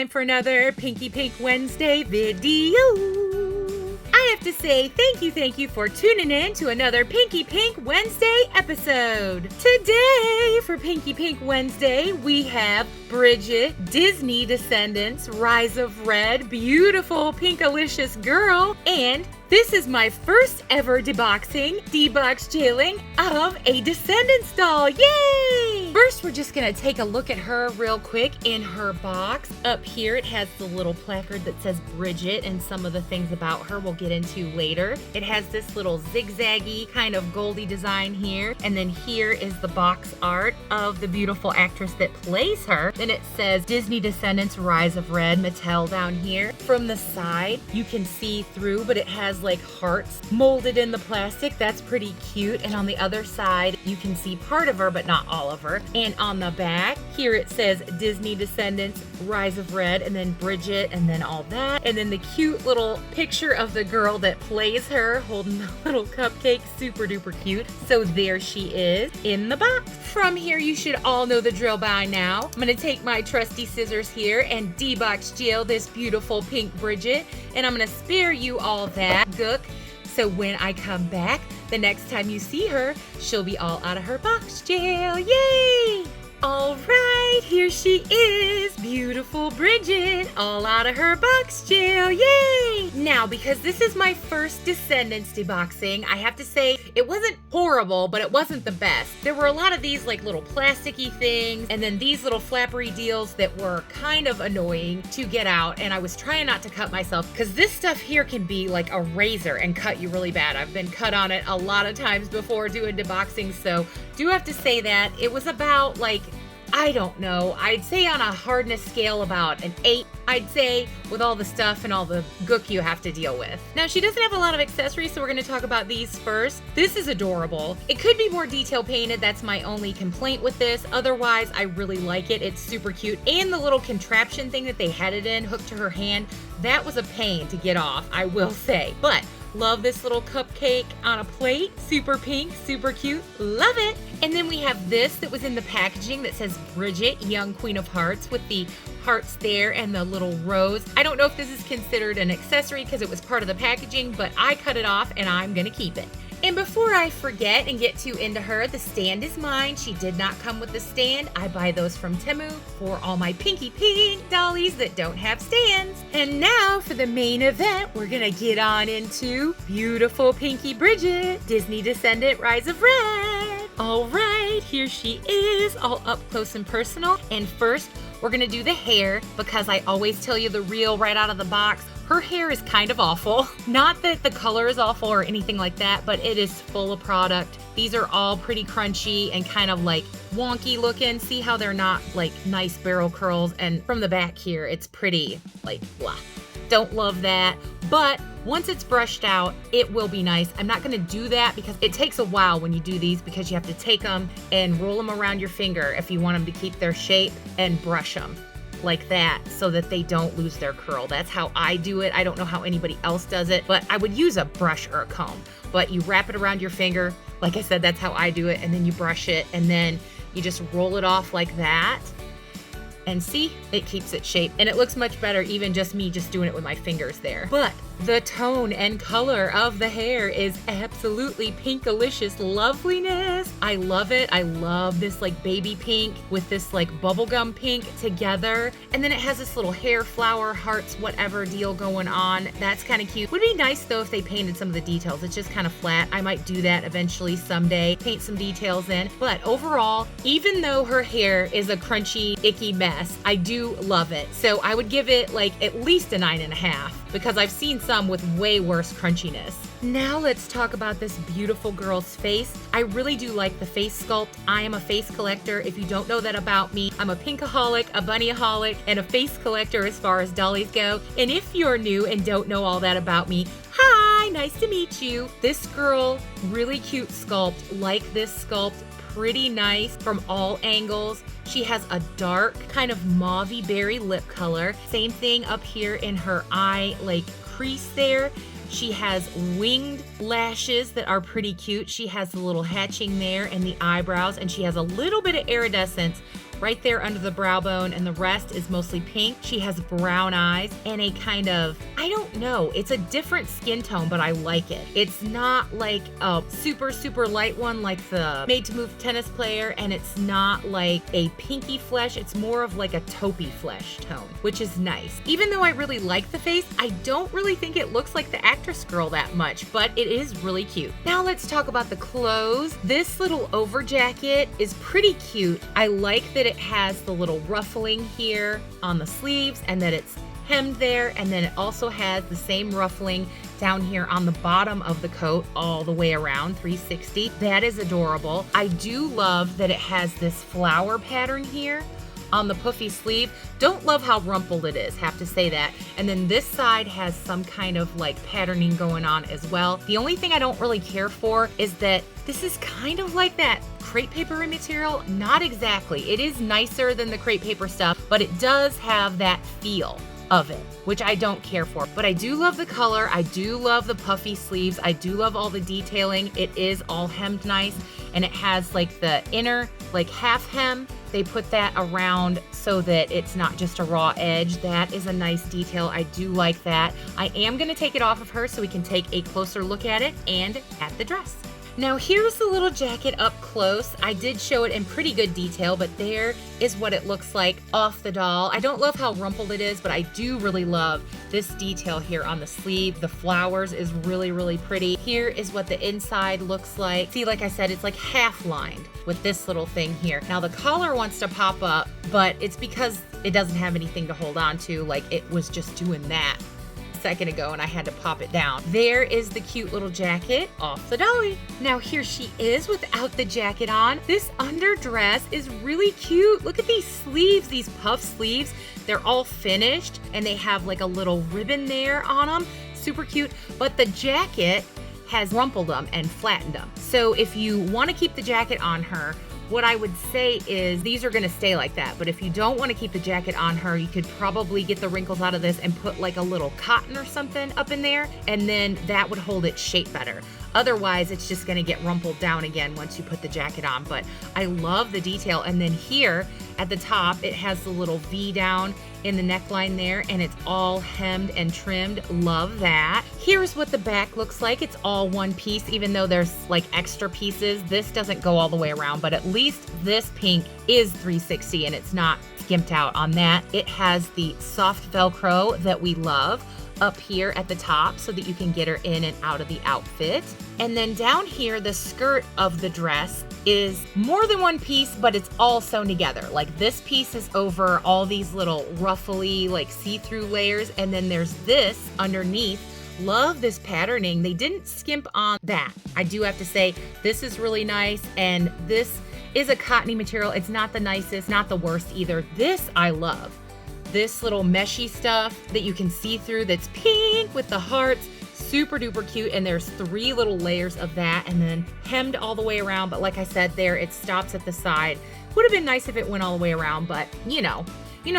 time for another Pinky Pink Wednesday video. I have to say thank you for tuning in to another Pinky Pink Wednesday episode. Today for Pinky Pink Wednesday, we have Bridget, Disney Descendants, Rise of Red, beautiful pinkalicious girl, and this is my first ever debox jailing of a Descendants doll. Yay! First, we're just gonna take a look at her real quick in her box. Up here, it has the little placard that says Bridget and some of the things about her we'll get into later. It has this little zigzaggy kind of goldy design here. And then here is the box art of the beautiful actress that plays her. Then it says Disney Descendants, Rise of Red, Mattel down here. From the side, you can see through, but it has like hearts molded in the plastic. That's pretty cute. And on the other side, you can see part of her, but not all of her. And on the back, here it says Disney Descendants, Rise of Red, and then Bridget, and then all that. And then the cute little picture of the girl that plays her holding the little cupcake. Super duper cute. So there she is in the box. From here, you should all know the drill by now. I'm gonna take my trusty scissors here and debox jail this beautiful pink Bridget. And I'm gonna spare you all that gook. So when I come back, the next time you see her, she'll be all out of her box jail. Yay! All right, here she is, beautiful Bridget, all out of her box jail, yay! Now, because this is my first Descendants deboxing, I have to say it wasn't horrible, but it wasn't the best. There were a lot of these like little plasticky things, and then these little flappery deals that were kind of annoying to get out, and I was trying not to cut myself, because this stuff here can be like a razor and cut you really bad. I've been cut on it a lot of times before doing deboxing, so do have to say that it was about like, I don't know, I'd say on a hardness scale about an 8, I'd say, with all the stuff and all the gook you have to deal with. Now, she doesn't have a lot of accessories, so we're going to talk about these first. This is adorable. It could be more detail painted. That's my only complaint with this. Otherwise, I really like it. It's super cute. And the little contraption thing that they had it in, hooked to her hand, that was a pain to get off, I will say. But love this little cupcake on a plate. Super pink, super cute. Love it. And then we have this that was in the packaging that says Bridget, Young Queen of Hearts, with the hearts there and the little rose. I don't know if this is considered an accessory because it was part of the packaging, but I cut it off and I'm gonna keep it. And before I forget and get too into her, the stand is mine. She did not come with the stand. I buy those from Temu for all my Pinky Pink dollies that don't have stands. And now for the main event, we're gonna get on into beautiful Pinky Bridget, Disney Descendant, Rise of Red. All right, here she is, all up close and personal. And first, we're gonna do the hair because I always tell you the real right out of the box. Her hair is kind of awful. Not that the color is awful or anything like that, but it is full of product. These are all pretty crunchy and kind of like wonky looking. See how they're not like nice barrel curls, and from the back here, it's pretty like blah. Don't love that, but once it's brushed out, it will be nice. I'm not gonna do that because it takes a while when you do these because you have to take them and roll them around your finger if you want them to keep their shape and brush them like that so that they don't lose their curl. That's how I do it. I don't know how anybody else does it, but I would use a brush or a comb. But you wrap it around your finger. Like I said, that's how I do it. And then you brush it and then you just roll it off like that. And see, it keeps its shape. And it looks much better, even just me just doing it with my fingers there. But the tone and color of the hair is absolutely pinkalicious loveliness. I love it. I love this like baby pink with this like bubblegum pink together. And then it has this little hair flower, hearts, whatever deal going on. That's kind of cute. Would be nice though if they painted some of the details. It's just kind of flat. I might do that eventually someday, paint some details in. But overall, even though her hair is a crunchy, icky mess, I do love it. So I would give it like at least a 9.5 because I've seen some with way worse crunchiness. Now let's talk about this beautiful girl's face. I really do like the face sculpt. I am a face collector. If you don't know that about me, I'm a pinkaholic, a bunnyaholic, and a face collector as far as dollies go. And if you're new and don't know all that about me, hi, nice to meet you. This girl, really cute sculpt, like this sculpt, pretty nice from all angles. She has a dark kind of mauve-y berry lip color. Same thing up here in her eye, like crease there. She has winged lashes that are pretty cute. She has the little hatching there and the eyebrows, and she has a little bit of iridescence right there under the brow bone, and the rest is mostly pink. She has brown eyes and a kind of, I don't know, it's a different skin tone, but I like it. It's not like a super, super light one like the Made to Move tennis player, and it's not like a pinky flesh. It's more of like a taupey flesh tone, which is nice. Even though I really like the face, I don't really think it looks like the actress girl that much, but it is really cute. Now let's talk about the clothes. This little over jacket is pretty cute. I like that it has the little ruffling here on the sleeves and that it's hemmed there, and then it also has the same ruffling down here on the bottom of the coat all the way around 360. That is adorable. I do love that it has this flower pattern here on the puffy sleeve. Don't love how rumpled it is, have to say that. And then this side has some kind of like patterning going on as well. The only thing I don't really care for is that this is kind of like that crepe paper material. Not exactly. It is nicer than the crepe paper stuff, but it does have that feel of it, which I don't care for. But I do love the color. I do love the puffy sleeves. I do love all the detailing. It is all hemmed nice, and it has like the inner like half hem. They put that around so that it's not just a raw edge. That is a nice detail. I do like that. I am going to take it off of her so we can take a closer look at it and at the dress. Now here's the little jacket up close. I did show it in pretty good detail, but there is what it looks like off the doll. I don't love how rumpled it is, but I do really love this detail here on the sleeve. The flowers is really, really pretty. Here is what the inside looks like. See, like I said, it's like half lined with this little thing here. Now the collar wants to pop up, but it's because it doesn't have anything to hold on to. Like it was just doing that second ago and I had to pop it down. There is the cute little jacket off the dolly. Now here she is without the jacket on. This underdress is really cute. Look at these sleeves, these puff sleeves. They're all finished and they have like a little ribbon there on them. Super cute. But the jacket has rumpled them and flattened them. So if you want to keep the jacket on her, what I would say is these are going to stay like that. But if you don't want to keep the jacket on her, you could probably get the wrinkles out of this and put like a little cotton or something up in there. And then that would hold its shape better. Otherwise, it's just going to get rumpled down again once you put the jacket on. But I love the detail. And then here at the top, it has the little V down in the neckline there, and it's all hemmed and trimmed. Love that. Here's what the back looks like. It's all one piece, even though there's like extra pieces. This doesn't go all the way around, but at least this pink is 360 and it's not skimped out on that. It has the soft Velcro that we love up here at the top so that you can get her in and out of the outfit. And then down here, the skirt of the dress is more than one piece, but it's all sewn together. Like this piece is over all these little ruffly, like see-through layers. And then there's this underneath. Love this patterning. They didn't skimp on that. I do have to say, this is really nice. And this is a cottony material. It's not the nicest, not the worst either. This I love. This little meshy stuff that you can see through that's pink with the hearts. Super duper cute, and there's 3 little layers of that and then hemmed all the way around. But like I said, there it stops at the side. Would have been nice if it went all the way around, but you know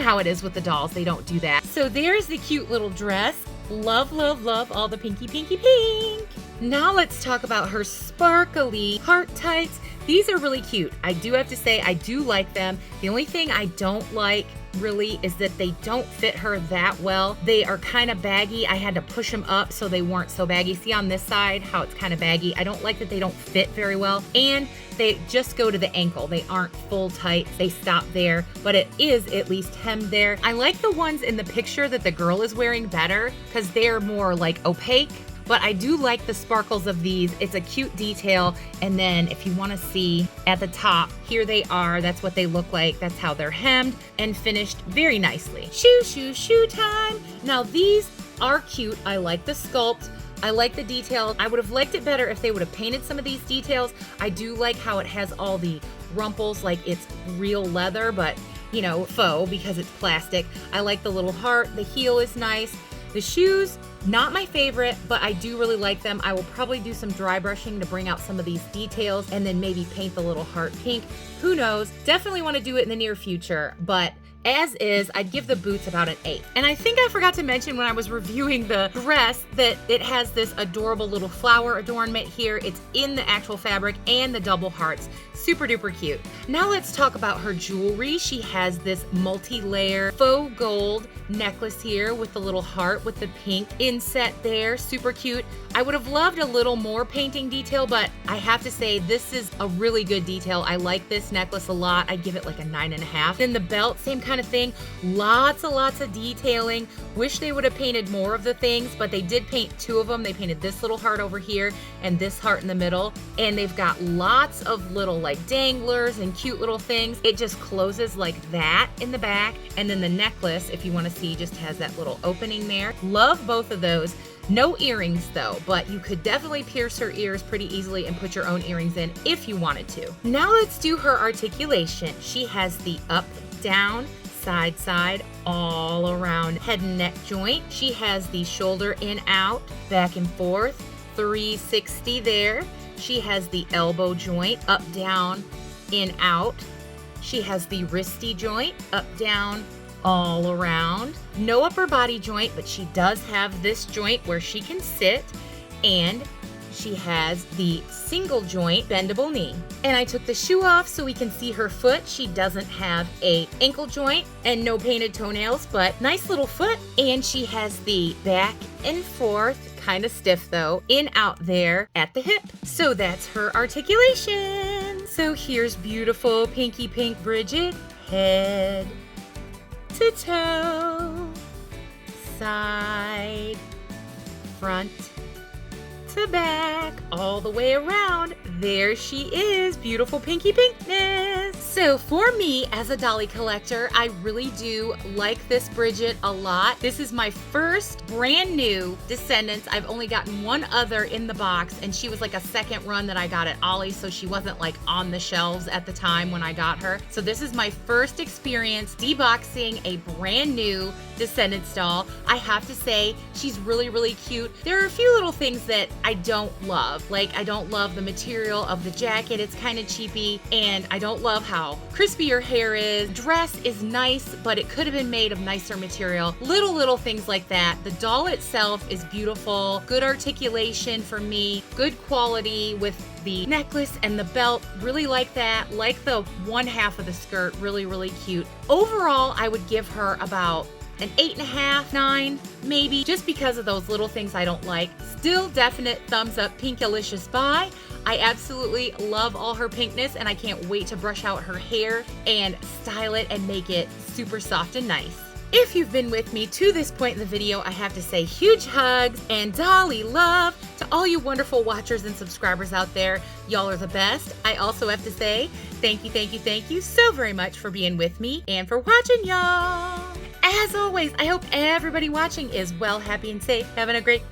how it is with the dolls. They don't do that. So there's the cute little dress. Love, love, love all the pinky, pinky, pink. Now let's talk about her sparkly heart tights. These are really cute. I do have to say, I do like them. The only thing I don't like really is that they don't fit her that well. They are kind of baggy. I had to push them up so they weren't so baggy. See on this side how it's kind of baggy. I don't like that they don't fit very well, and they just go to the ankle. They aren't full tight. They stop there, but it is at least hemmed there. I like the ones in the picture that the girl is wearing better because they're more like opaque. But I do like the sparkles of these. It's a cute detail. And then if you want to see at the top, here they are. That's what they look like. That's how they're hemmed and finished very nicely. Shoe, shoe, shoe time. Now these are cute. I like the sculpt. I like the detail. I would have liked it better if they would have painted some of these details. I do like how it has all the rumples, like it's real leather, but you know, faux because it's plastic. I like the little heart. The heel is nice. The shoes, not my favorite, but I do really like them. I will probably do some dry brushing to bring out some of these details and then maybe paint the little heart pink. Who knows? Definitely want to do it in the near future, but As is, I'd give the boots about an 8. And I think I forgot to mention when I was reviewing the dress that it has this adorable little flower adornment here. It's in the actual fabric and the double hearts. Super duper cute. Now let's talk about her jewelry. She has this multi-layer faux gold necklace here with the little heart with the pink inset there. Super cute. I would have loved a little more painting detail, but I have to say this is a really good detail. I like this necklace a lot. I'd give it like a 9.5. Then the belt, same kind of thing. Lots of detailing. Wish they would have painted more of the things, but they did paint 2 of them. They painted this little heart over here and this heart in the middle, and they've got lots of little like danglers and cute little things. It just closes like that in the back, and then the necklace, if you want to see, just has that little opening there. Love both of those. No earrings though, but you could definitely pierce her ears pretty easily and put your own earrings in if you wanted to. Now let's do her articulation. She has the up, down, side, all around head and neck joint. She has the shoulder in, out, back and forth, 360 there. She has the elbow joint, up, down, in, out. She has the wristy joint, up, down, all around. No upper body joint, but she does have this joint where she can sit, and she has the single joint bendable knee. And I took the shoe off so we can see her foot. She doesn't have a ankle joint and no painted toenails, but nice little foot. And she has the back and forth, kind of stiff though, in out there at the hip. So that's her articulation. So here's beautiful Pinky Pink Bridget, head to toe, side, front to back, all the way around. There she is, beautiful Pinky Pinkness. So for me, as a dolly collector, I really do like this Bridget a lot. This is my first brand new Descendants. I've only gotten one other in the box, and she was like a second run that I got at Ollie's, so she wasn't like on the shelves at the time when I got her. So this is my first experience deboxing a brand new Descendants doll. I have to say, she's really cute. There are a few little things that I don't love. Like, I don't love the material of the jacket. It's kind of cheapy, and I don't love how crispy her hair is. Dress is nice, but it could have been made of nicer material. Little things like that. The doll itself is beautiful. Good articulation for me. Good quality with the necklace and the belt. Really like that. Like the one half of the skirt. Really cute. Overall, I would give her about an 8.5, 9, maybe, just because of those little things I don't like. Still definite thumbs up, Pinkalicious buy. I absolutely love all her pinkness, and I can't wait to brush out her hair and style it and make it super soft and nice. If you've been with me to this point in the video, I have to say huge hugs and dolly love to all you wonderful watchers and subscribers out there. Y'all are the best. I also have to say thank you so very much for being with me and for watching, y'all. As always, I hope everybody watching is well, happy, and safe, having a great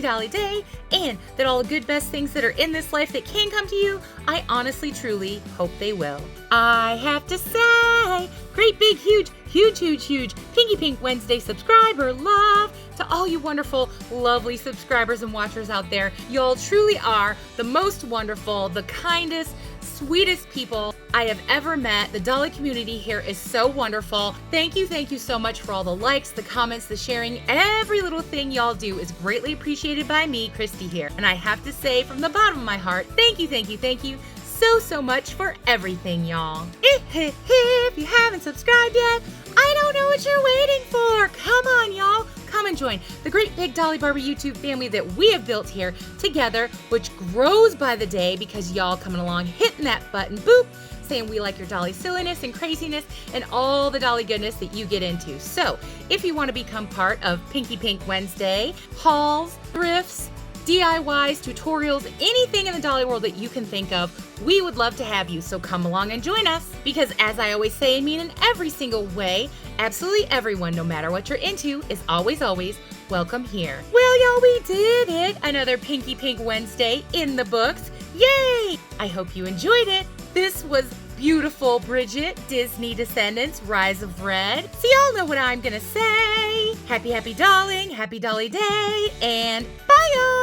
dolly day, and that all the good best things that are in this life that can come to you, I honestly, truly hope they will. I have to say, great big huge Pinky Pink Wednesday subscriber love to all you wonderful, lovely subscribers and watchers out there. Y'all truly are the most wonderful, the kindest, sweetest people I have ever met. The dolly community here is so wonderful. Thank you so much for all the likes, the comments, the sharing. Every little thing y'all do is greatly appreciated by me, Christy here. And I have to say from the bottom of my heart, thank you so much for everything, y'all. If you haven't subscribed yet, I don't know what you're waiting for. Come on, y'all. Come and join the great big Dolly Barbie YouTube family that we have built here together, which grows by the day because y'all coming along, hitting that button, boop, saying we like your dolly silliness and craziness and all the dolly goodness that you get into. So if you want to become part of Pinky Pink Wednesday, hauls, thrifts, DIYs, tutorials, anything in the dolly world that you can think of, we would love to have you. So come along and join us, because as I always say and mean in every single way, absolutely everyone, no matter what you're into, is always welcome here. Well, y'all, we did it. Another Pinky Pink Wednesday in the books. Yay! I hope you enjoyed it. This was beautiful Bridget, Disney Descendants, Rise of Red. So y'all know what I'm gonna say. Happy dolling, happy dolly day, and bye y'all!